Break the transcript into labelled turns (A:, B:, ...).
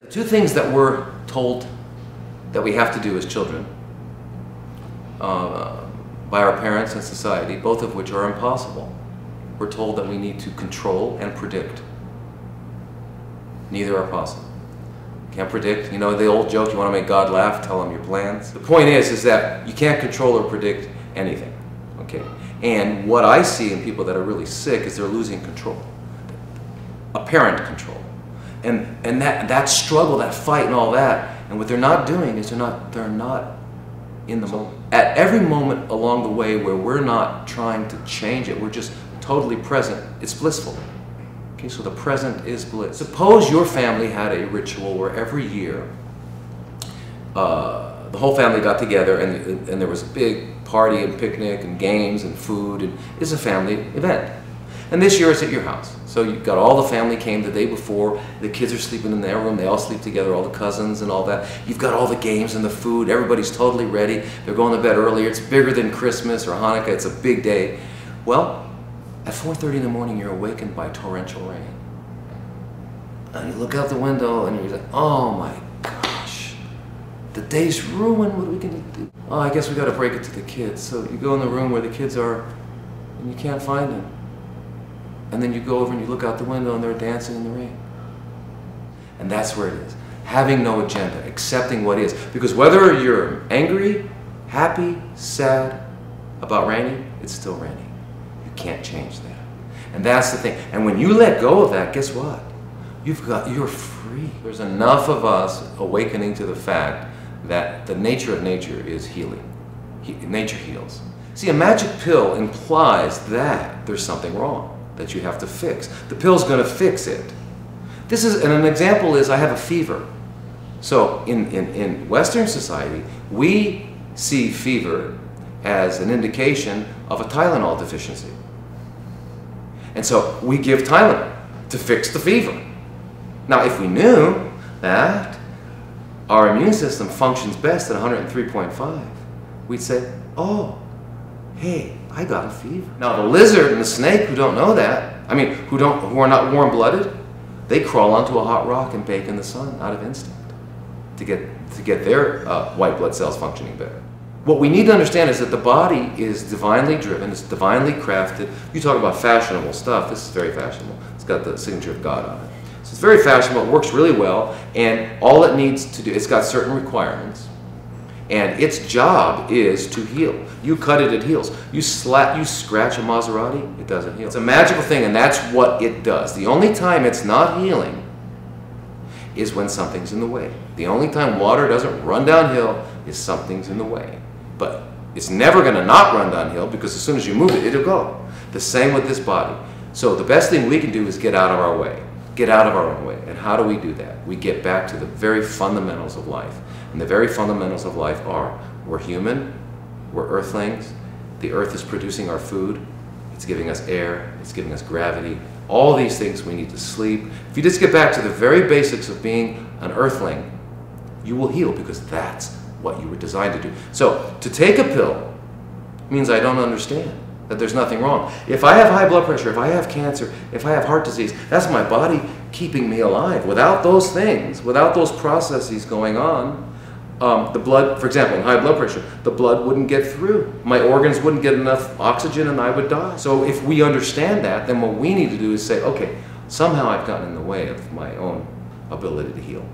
A: Two things that we're told that we have to do as children by our parents and society, both of which are impossible. We're told that we need to control and predict. Neither are possible. Can't predict. You know the old joke, you want to make God laugh, tell him your plans. The point is that you can't control or predict anything. Okay? And what I see in people that are really sick is they're losing control. Apparent control. And that struggle, that fight and all that, and what they're not doing is they're not in the moment. At every moment along the way where we're not trying to change it, we're just totally present, it's blissful. Okay, so the present is bliss. Suppose your family had a ritual where every year the whole family got together and there was a big party and picnic and games and food, and it's a family event. And this year it's at your house. So you've got all the family came the day before, the kids are sleeping in their room, they all sleep together, all the cousins and all that. You've got all the games and the food, everybody's totally ready, they're going to bed earlier, it's bigger than Christmas or Hanukkah, it's a big day. Well, at 4:30 in the morning you're awakened by torrential rain. And you look out the window and you're like, oh my gosh, the day's ruined, what are we gonna do? Oh, I guess we gotta break it to the kids. So you go in the room where the kids are and you can't find them. And then you go over and you look out the window and they're dancing in the rain. And that's where it is. Having no agenda, accepting what is. Because whether you're angry, happy, sad about raining, it's still raining. You can't change that. And that's the thing. And when you let go of that, guess what? You're free. There's enough of us awakening to the fact that the nature of nature is healing. Nature heals. See, a magic pill implies that there's something wrong that you have to fix. The pill's going to fix it. And an example is I have a fever. So in Western society, we see fever as an indication of a Tylenol deficiency. And so we give Tylenol to fix the fever. Now, if we knew that our immune system functions best at 103.5, we'd say, oh, hey, I got a fever. Now the lizard and the snake who don't know that, I mean, who are not warm-blooded, they crawl onto a hot rock and bake in the sun out of instinct to get their white blood cells functioning better. What we need to understand is that the body is divinely driven, it's divinely crafted. You talk about fashionable stuff, this is very fashionable. It's got the signature of God on it. So it's very fashionable, it works really well, and all it needs to do, it's got certain requirements. And its job is to heal. You cut it, it heals. You scratch a Maserati, it doesn't heal. It's a magical thing, and that's what it does. The only time it's not healing is when something's in the way. The only time water doesn't run downhill is something's in the way. But it's never going to not run downhill, because as soon as you move it, it'll go. The same with this body. So the best thing we can do is get out of our way. Get out of our own way. And how do we do that? We get back to the very fundamentals of life. And the very fundamentals of life are, we're human, we're earthlings, the earth is producing our food, it's giving us air, it's giving us gravity, all these things we need to sleep. If you just get back to the very basics of being an earthling, you will heal, because that's what you were designed to do. So, to take a pill means I don't understand that there's nothing wrong. If I have high blood pressure, if I have cancer, if I have heart disease, that's my body keeping me alive. Without those things, without those processes going on, the blood, for example, in high blood pressure, the blood wouldn't get through. My organs wouldn't get enough oxygen and I would die. So if we understand that, then what we need to do is say, okay, somehow I've gotten in the way of my own ability to heal.